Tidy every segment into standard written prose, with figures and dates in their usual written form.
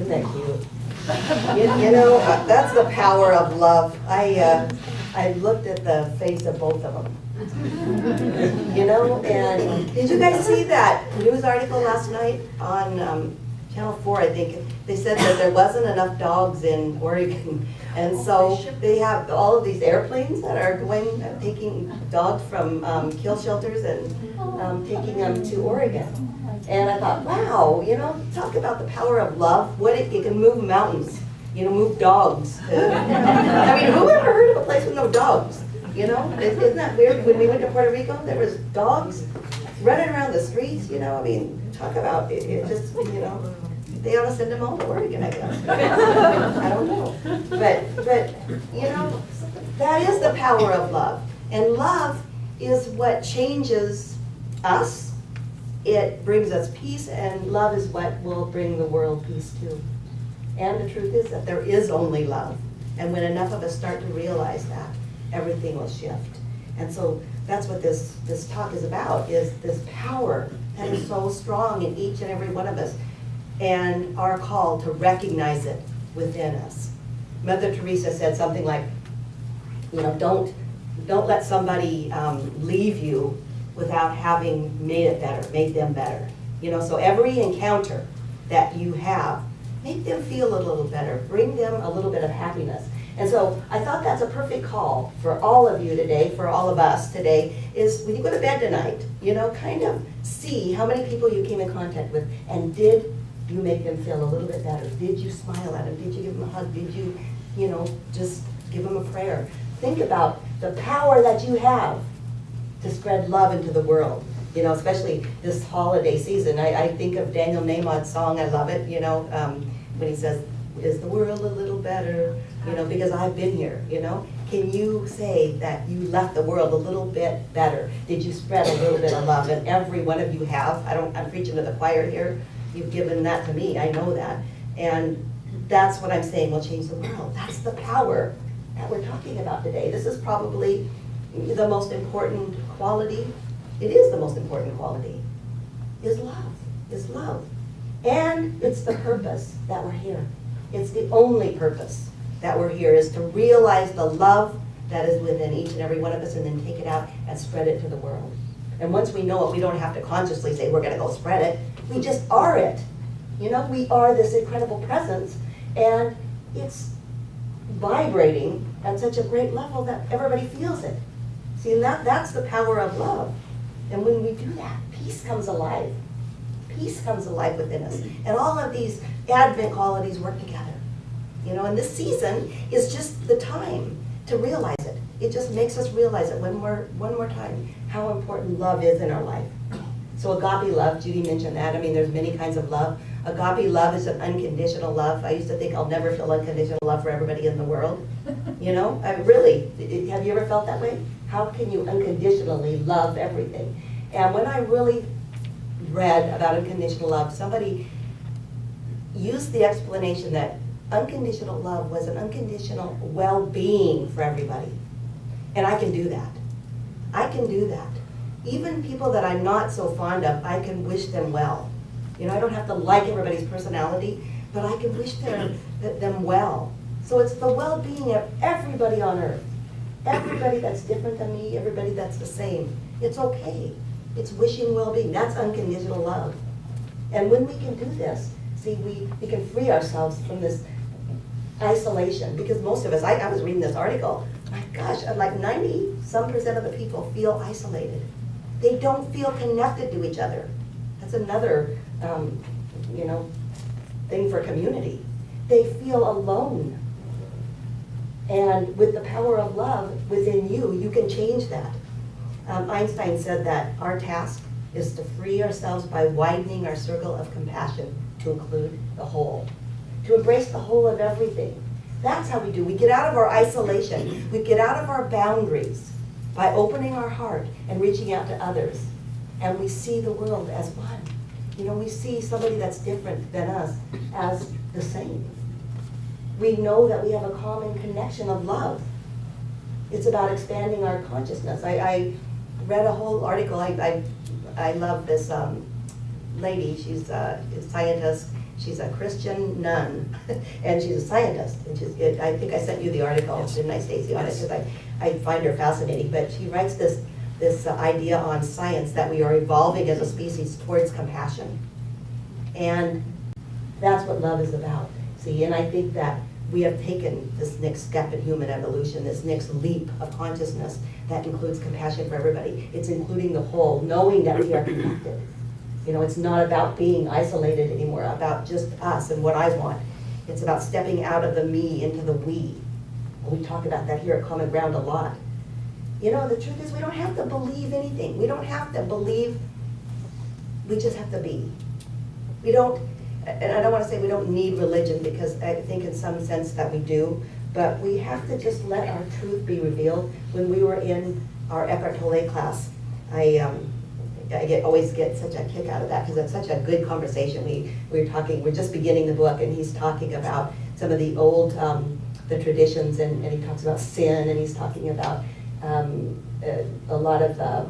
Isn't that cute? You know, that's the power of love. I looked at the face of both of them. You know, and did you guys see that news article last night on Channel 4, I think? They said that there wasn't enough dogs in Oregon. And so they have all of these airplanes that are going, taking dogs from kill shelters and taking them to Oregon. And I thought, wow, you know, talk about the power of love. What it can move mountains, you know, move dogs. I mean, who ever heard of a place with no dogs? You know, isn't that weird? When we went to Puerto Rico, there was dogs running around the streets. You know, I mean, talk about it just, you know, they ought to send them all to Oregon, I guess. I don't know, but you know, that is the power of love, and love is what changes us. It brings us peace, and love is what will bring the world peace too. And the truth is that there is only love, and when enough of us start to realize that, everything will shift. And so that's what this talk is about, is this power that is so strong in each and every one of us, and our call to recognize it within us. Mother Teresa said something like, you know, don't let somebody leave you without having made it better, made them better. You know, so every encounter that you have, make them feel a little better, bring them a little bit of happiness. And so I thought that's a perfect call for all of you today, for all of us today, is when you go to bed tonight, you know, kind of see how many people you came in contact with, and did you make them feel a little bit better? Did you smile at them? Did you give them a hug? Did you, you know, just give them a prayer? Think about the power that you have to spread love into the world, you know, especially this holiday season. I think of Daniel Nahmod's song, I love it, you know, when he says, is the world a little better? You know, because I've been here, you know. Can you say that you left the world a little bit better? Did you spread a little bit of love? And every one of you have. I'm preaching to the choir here. You've given that to me, I know that. And that's what I'm saying will change the world. That's the power that we're talking about today. This is probably the most important quality. It is the most important quality, is love. And it's the purpose that we're here. It's the only purpose that we're here, is to realize the love that is within each and every one of us, and then take it out and spread it to the world. And once we know it, we don't have to consciously say we're going to go spread it. We just are it. You know, we are this incredible presence, and it's vibrating at such a great level that everybody feels it. See, and that's the power of love. And when we do that, peace comes alive. Peace comes alive within us. And all of these Advent qualities work together. You know, and this season is just the time to realize it. It just makes us realize it one more time, how important love is in our life. So agape love, Judy mentioned that. I mean, there's many kinds of love. Agape love is an unconditional love. I used to think I'll never feel unconditional love for everybody in the world. You know, really, have you ever felt that way? How can you unconditionally love everything? And when I really read about unconditional love, somebody used the explanation that unconditional love was an unconditional well-being for everybody. And I can do that. I can do that. Even people that I'm not so fond of, I can wish them well. You know, I don't have to like everybody's personality, but I can wish them well. So it's the well-being of everybody on earth. Everybody that's different than me, everybody that's the same. It's okay. It's wishing well-being. That's unconditional love. And when we can do this, see, we can free ourselves from this isolation, because most of us, I was reading this article, my gosh, like 90-some% of the people feel isolated. They don't feel connected to each other. That's another, you know, thing for community. They feel alone. And with the power of love within you, you can change that. Einstein said that our task is to free ourselves by widening our circle of compassion to include the whole, to embrace the whole of everything. That's how we do. We get out of our isolation. We get out of our boundaries by opening our heart and reaching out to others. And we see the world as one. You know, we see somebody that's different than us as the same. We know that we have a common connection of love. It's about expanding our consciousness. I read a whole article. I love this lady. She's a scientist. She's a Christian nun, and she's a scientist. And I think I sent you the article, didn't I, Stacy, on it? Because I find her fascinating. But she writes this idea on science that we are evolving as a species towards compassion. And that's what love is about. See, and I think that we have taken this next step in human evolution, this next leap of consciousness that includes compassion for everybody. It's including the whole, knowing that we are connected. You know, it's not about being isolated anymore, about just us and what I want. It's about stepping out of the me into the we. We talk about that here at Common Ground a lot. You know, the truth is we don't have to believe anything. We don't have to believe, we just have to be. We don't, and I don't want to say we don't need religion, because I think in some sense that we do, but we have to just let our truth be revealed. When we were in our Eckhart Tolle class, I always get such a kick out of that, because it's such a good conversation. We're just beginning the book, and he's talking about some of the old, the traditions, and he talks about sin, and he's talking about a lot of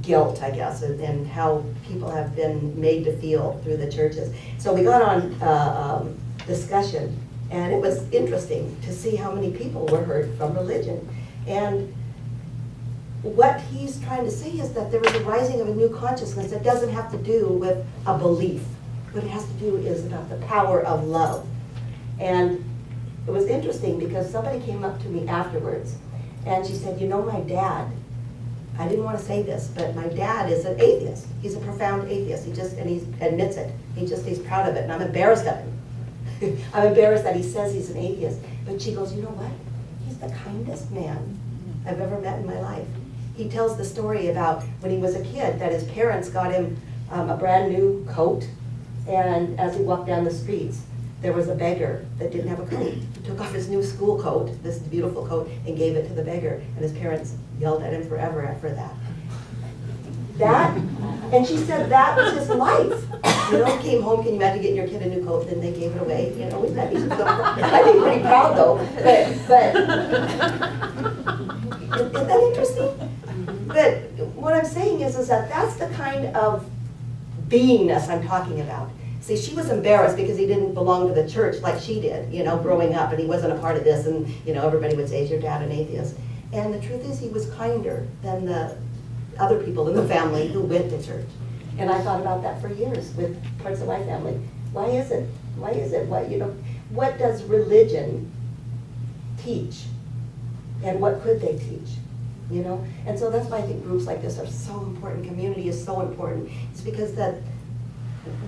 guilt, I guess, and how people have been made to feel through the churches. So we got on discussion, and it was interesting to see how many people were hurt from religion. And what he's trying to say is that there is a rising of a new consciousness that doesn't have to do with a belief. What it has to do is about the power of love. And it was interesting because somebody came up to me afterwards, and she said, you know, my dad, I didn't want to say this, but my dad is an atheist. He's a profound atheist. And he admits it. He's proud of it, and I'm embarrassed of him. I'm embarrassed that he says he's an atheist. But she goes, you know what? He's the kindest man I've ever met in my life. He tells the story about when he was a kid, that his parents got him a brand new coat, and as he walked down the streets, there was a beggar that didn't have a coat. He took off his new school coat, this beautiful coat, and gave it to the beggar, and his parents yelled at him forever after that. And she said that was his life. You know, he came home, can you imagine getting your kid a new coat, and then they gave it away? You know, wouldn't that be so I'd be pretty proud though. But isn't that interesting? But what I'm saying is that that's the kind of beingness I'm talking about. See, she was embarrassed because he didn't belong to the church like she did, you know, growing up, and he wasn't a part of this, and, you know, everybody would say, is your dad an atheist? And the truth is he was kinder than the other people in the family who went to church. And I thought about that for years with parts of my family. Why is it? What does religion teach? And what could they teach? You know? And so that's why I think groups like this are so important. Community is so important. It's because that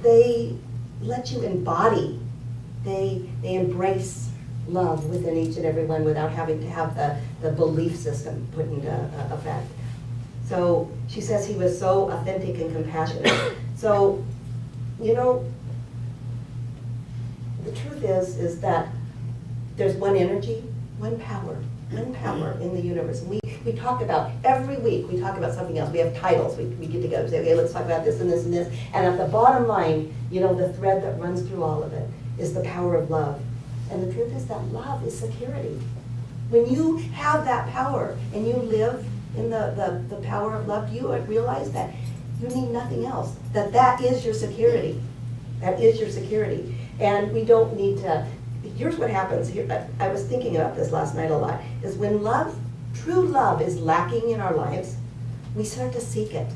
they let you embody, they embrace love within each and every one without having to have the belief system put into effect. So she says he was so authentic and compassionate. So, you know, the truth is that there's one energy, one power in the universe. And we talk about, every week, we talk about something else. We have titles. We get together and say, okay, let's talk about this and this and this. And at the bottom line, you know, the thread that runs through all of it is the power of love. And the truth is that love is security. When you have that power and you live in the power of love, you realize that you need nothing else. That is your security. That is your security. And we don't need to, here's what happens. Here, I was thinking about this last night a lot, is when love, true love is lacking in our lives, we start to seek it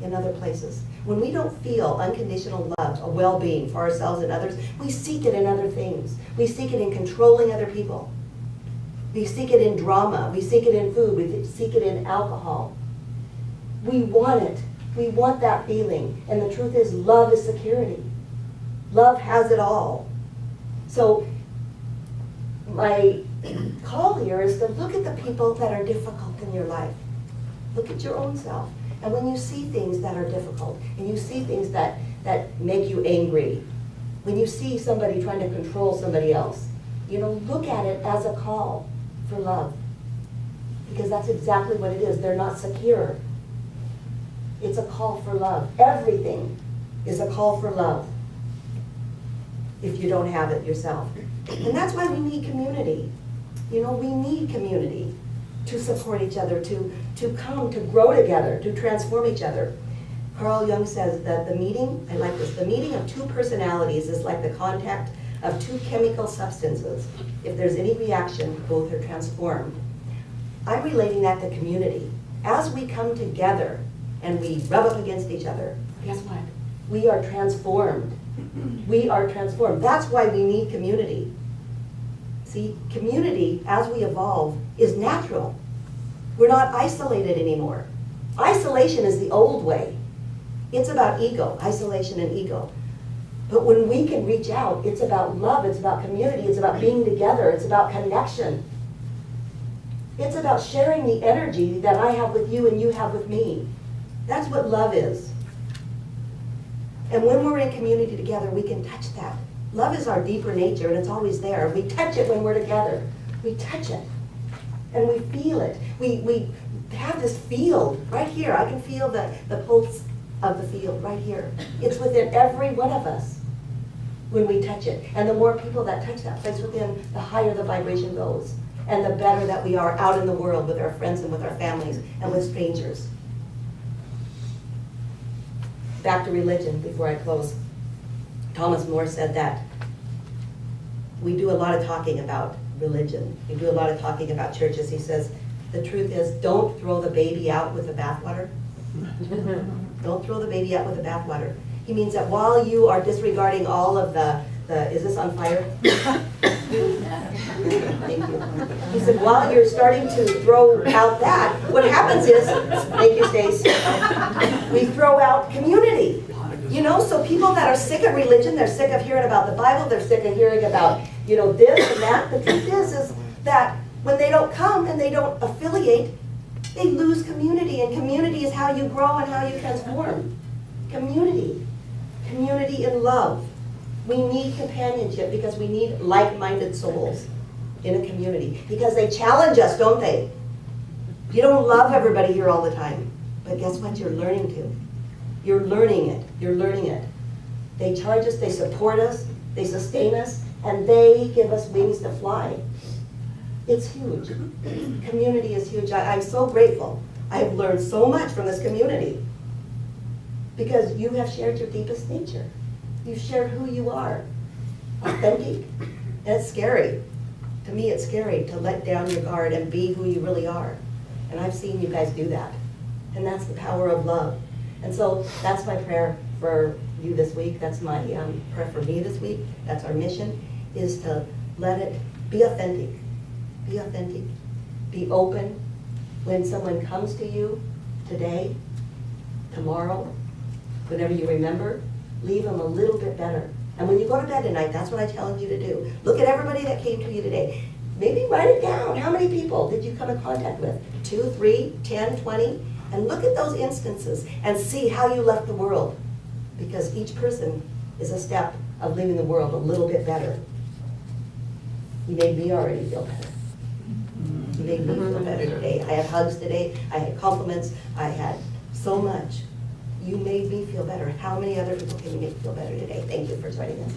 in other places. When we don't feel unconditional love, a well-being for ourselves and others, we seek it in other things. We seek it in controlling other people. We seek it in drama. We seek it in food. We seek it in alcohol. We want it. We want that feeling. And the truth is, love is security. Love has it all. So my call here is to look at the people that are difficult in your life. Look at your own self. And when you see things that are difficult, and you see things that make you angry, when you see somebody trying to control somebody else, you know, look at it as a call for love. Because that's exactly what it is. They're not secure. It's a call for love. Everything is a call for love if you don't have it yourself. And that's why we need community. You know, we need community to support each other, to come, to grow together, to transform each other. Carl Jung says that the meeting, I like this, the meeting of two personalities is like the contact of two chemical substances. If there's any reaction, both are transformed. I'm relating that to community. As we come together and we rub up against each other, guess what? We are transformed. We are transformed. That's why we need community. See, community, as we evolve, is natural. We're not isolated anymore. Isolation is the old way. It's about ego, isolation and ego. But when we can reach out, it's about love, it's about community, it's about being together, it's about connection. It's about sharing the energy that I have with you and you have with me. That's what love is. And when we're in community together, we can touch that. Love is our deeper nature, and it's always there. We touch it when we're together. We touch it, and we feel it. We have this field right here. I can feel the pulse of the field right here. It's within every one of us when we touch it. And the more people that touch that place within, the higher the vibration goes, and the better that we are out in the world with our friends and with our families and with strangers. Back to religion before I close. Thomas More said that we do a lot of talking about religion. We do a lot of talking about churches. He says, the truth is, don't throw the baby out with the bathwater. Don't throw the baby out with the bathwater. He means that while you are disregarding all of the is this on fire? Thank you. He said, while you're starting to throw out that, what happens is, thank you, Stace, we throw out community. You know, so people that are sick of religion, they're sick of hearing about the Bible, they're sick of hearing about, you know, this and that. The truth is that when they don't come and they don't affiliate, they lose community, and community is how you grow and how you transform. Community. Community in love. We need companionship because we need like-minded souls in a community. Because they challenge us, don't they? You don't love everybody here all the time. But guess what? You're learning to. You're learning it. You're learning it. They charge us, they support us, they sustain us, and they give us wings to fly. It's huge. Community is huge. I'm so grateful. I have learned so much from this community because you have shared your deepest nature. You've shared who you are, authentic. And it's scary. To me, it's scary to let down your guard and be who you really are. And I've seen you guys do that. And that's the power of love. And so that's my prayer for you this week. That's my prayer for me this week. That's our mission, is to let it be authentic. Be authentic. Be open. When someone comes to you today, tomorrow, whenever you remember, leave them a little bit better. And when you go to bed tonight, that's what I challenge you to do. Look at everybody that came to you today. Maybe write it down. How many people did you come in contact with? 2, 3, 10, 20? And look at those instances and see how you left the world. Because each person is a step of leaving the world a little bit better. You made me already feel better. You made me feel better today. I had hugs today. I had compliments. I had so much. You made me feel better. How many other people can you make feel better today? Thank you for joining us.